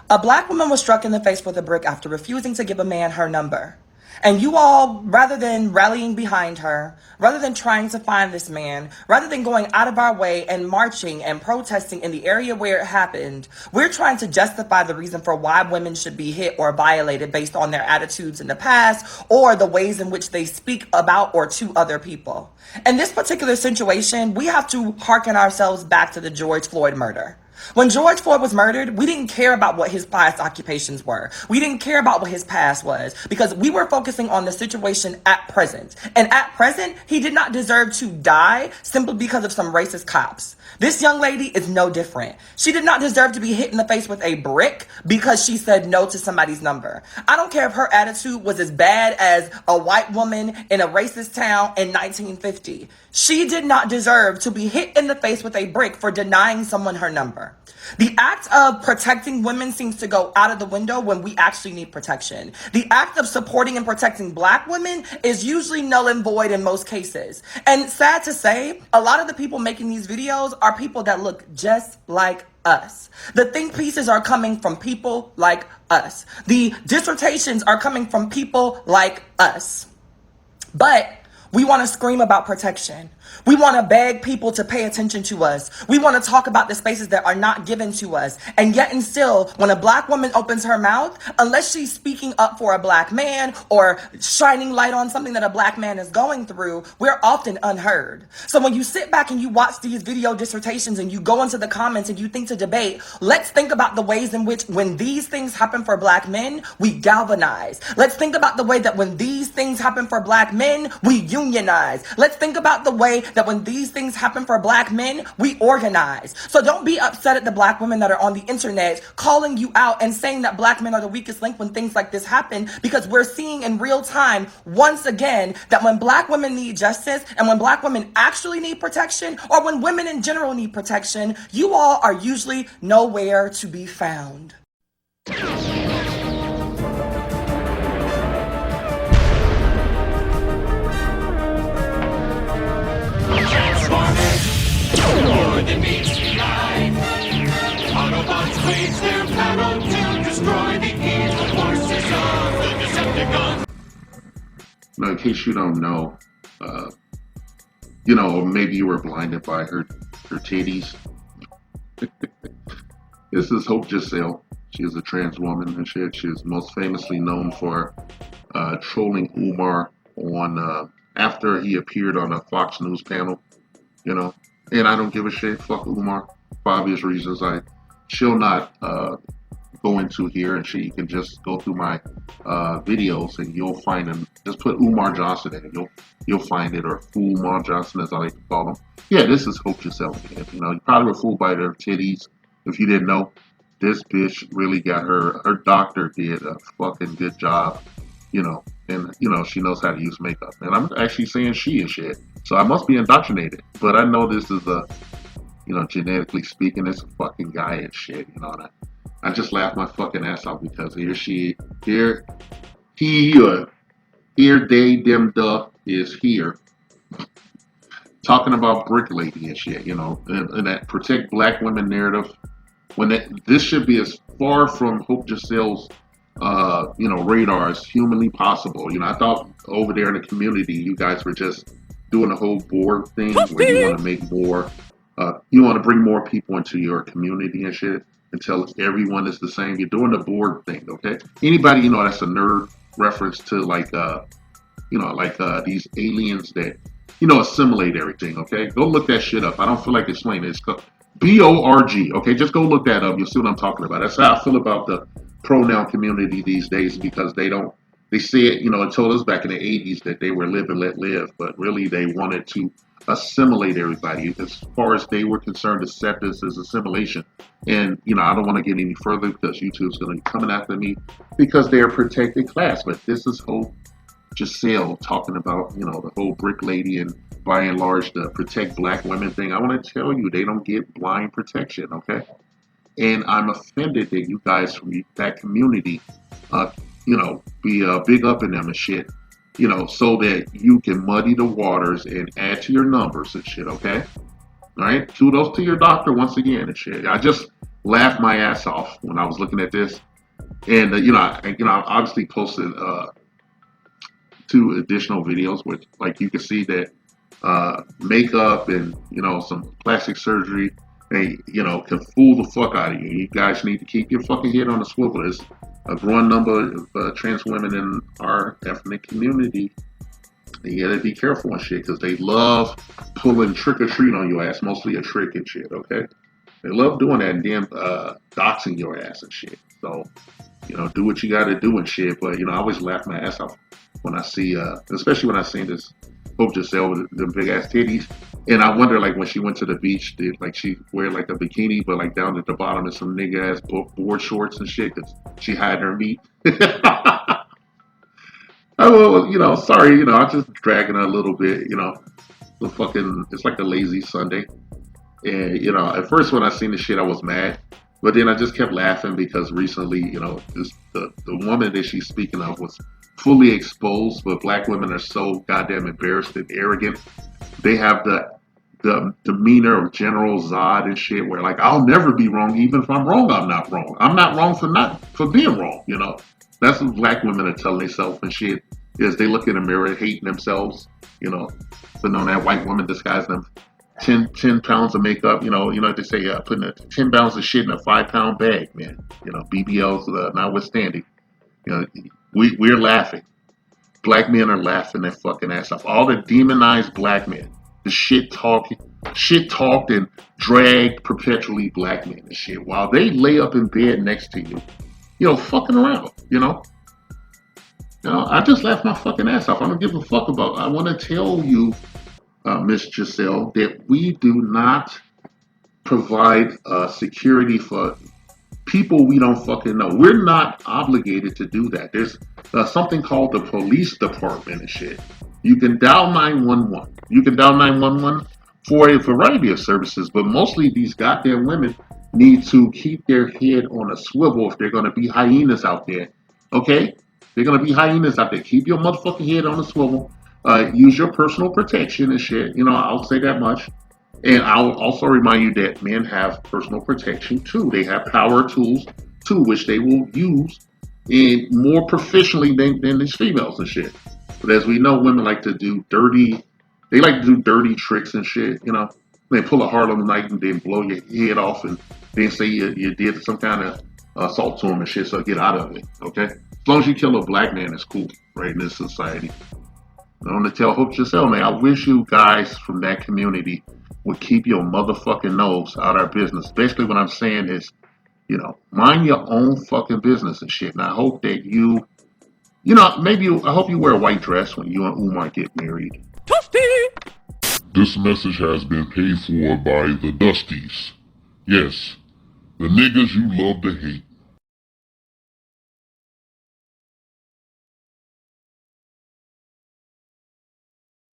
A black woman was struck in the face with a brick after refusing to give a man her number. And you all, rather than rallying behind her, rather than trying to find this man, rather than going out of our way and marching and protesting in the area where it happened, we're trying to justify the reason for why women should be hit or violated based on their attitudes in the past or the ways in which they speak about or to other people. In this particular situation, we have to hearken ourselves back to the George Floyd murder. When George Floyd was murdered, we didn't care about what his past occupations were. We didn't care about what his past was because we were focusing on the situation at present. And at present, he did not deserve to die simply because of some racist cops. This young lady is no different. She did not deserve to be hit in the face with a brick because she said no to somebody's number. I don't care if her attitude was as bad as a white woman in a racist town in 1950. She did not deserve to be hit in the face with a brick for denying someone her number. The act of protecting women seems to go out of the window when we actually need protection. The act of supporting and protecting black women is usually null and void in most cases. And sad to say, a lot of the people making these videos are people that look just like us. The think pieces are coming from people like us. The dissertations are coming from people like us. But we want to scream about protection. We want to beg people to pay attention to us. We want to talk about the spaces that are not given to us. And yet and still, when a black woman opens her mouth, unless she's speaking up for a black man or shining light on something that a black man is going through, we're often unheard. So when you sit back and you watch these video dissertations and you go into the comments and you think to debate, let's think about the ways in which when these things happen for black men, we galvanize. Let's think about the way that when these things happen for black men, we unionize. Let's think about the way that when these things happen for black men, we organize. So don't be upset at the black women that are on the internet calling you out and saying that black men are the weakest link when things like this happen, because we're seeing in real time, once again, that when black women need justice and when black women actually need protection, or when women in general need protection, you all are usually nowhere to be found. More than meets the eye. Autobots wage their battle to destroy the evil forces of the Decepticons. Now, in case you don't know, or maybe you were blinded by her titties. This is Hope Giselle. She is a trans woman and shit. She is most famously known for trolling Umar on after he appeared on a Fox News panel. And I don't give a shit. Fuck Umar for obvious reasons. I shall not go into here, and shit. You can just go through my videos and you'll find them. Just put Umar Johnson in it. You'll find it, or Fool Umar Johnson, as I like to call him. Yeah, this is Hope Giselle. You probably were fooled by their titties. If you didn't know, this bitch really got her doctor did a fucking good job. And she knows how to use makeup. And I'm actually saying she is shit. So I must be indoctrinated. But I know this is genetically speaking, it's a fucking guy and shit. And I just laugh my fucking ass off because here they, them, the is here talking about brick lady and shit, and that protect black women narrative. This should be as far from Hope Giselle's radar as humanly possible. I thought over there in the community, you guys were just doing a whole board thing where you want to make more, you want to bring more people into your community and shit until everyone is the same. You're doing the board thing, okay? Anybody, that's a nerd reference to these aliens that, assimilate everything, okay? Go look that shit up. I don't feel like explaining it. It's called BORG, okay? Just go look that up. You'll see what I'm talking about. That's how I feel about the pronoun community these days, because they say it, it told us back in the 80s that they were live and let live, but really they wanted to assimilate everybody. As far as they were concerned, accept this as assimilation. And, I don't want to get any further because YouTube's going to be coming after me because they're a protected class. But this is Hope Giselle talking about, the whole brick lady and by and large the protect black women thing. I want to tell you, they don't get blind protection, okay? And I'm offended that you guys from that community, be big up in them and shit, so that you can muddy the waters and add to your numbers and shit, okay? All right? Kudos to your doctor once again and shit. laughed my ass off when I was looking at this. And I obviously posted two additional videos, which like you can see that makeup and some plastic surgery, they can fool the fuck out of you. You guys need to keep your fucking head on the swivel. There's a growing number of trans women in our ethnic community. You gotta be careful and shit because they love pulling trick or treat on your ass, mostly a trick and shit. Okay, they love doing that and then doxing your ass and shit. So do what you got to do and shit. But I always laugh my ass off when I see, especially when I see this Hope Giselle with the big ass titties. And I wonder, like, when she went to the beach, did like she wear like a bikini, but like down at the bottom is some nigga ass board shorts and shit because she hide her meat. Oh, well, sorry, I'm just dragging her a little bit. It's like a lazy Sunday. And at first when I seen the shit, I was mad, but then I just kept laughing because recently, the woman that she's speaking of was fully exposed. But black women are so goddamn embarrassed and arrogant. They have the demeanor of General Zod and shit, where like I'll never be wrong, even if I'm wrong, I'm not wrong. I'm not wrong for being wrong. That's what black women are telling themselves and shit. Is they look in the mirror hating themselves. Putting on that white woman disguising them. 10 pounds of makeup, they say putting 10 pounds of shit in a 5-pound bag, man. BBLs notwithstanding. We're laughing. Black men are laughing their fucking ass off. All the demonized black men, the shit talked and dragged perpetually black men and shit, while they lay up in bed next to you, fucking around, I just laughed my fucking ass off. I don't give a fuck about. I want to tell you, Miss Giselle, that we do not provide security for people we don't fucking know. We're not obligated to do that. There's something called the police department and shit. You can dial 911. You can dial 911 for a variety of services, but mostly these goddamn women need to keep their head on a swivel if they're going to be hyenas out there. Okay? They're going to be hyenas out there. Keep your motherfucking head on a swivel. Use your personal protection and shit. I'll say that much. And I'll also remind you that men have personal protection too. They have power tools too, which they will use in more proficiently than these females and shit. But as we know, women like to do dirty tricks and shit. They pull a Harlem Night and then blow your head off and then say you did some kind of assault to them and shit, so get out of it. Okay? As long as you kill a black man, it's cool, right, in this society. I want to tell Hope Giselle, man, I wish you guys from that community would keep your motherfucking nose out of our business. Basically what I'm saying is, mind your own fucking business and shit. And I hope that I hope you wear a white dress when you and Umar get married. Toasty! This message has been paid for by the Dusties. Yes, the niggas you love to hate.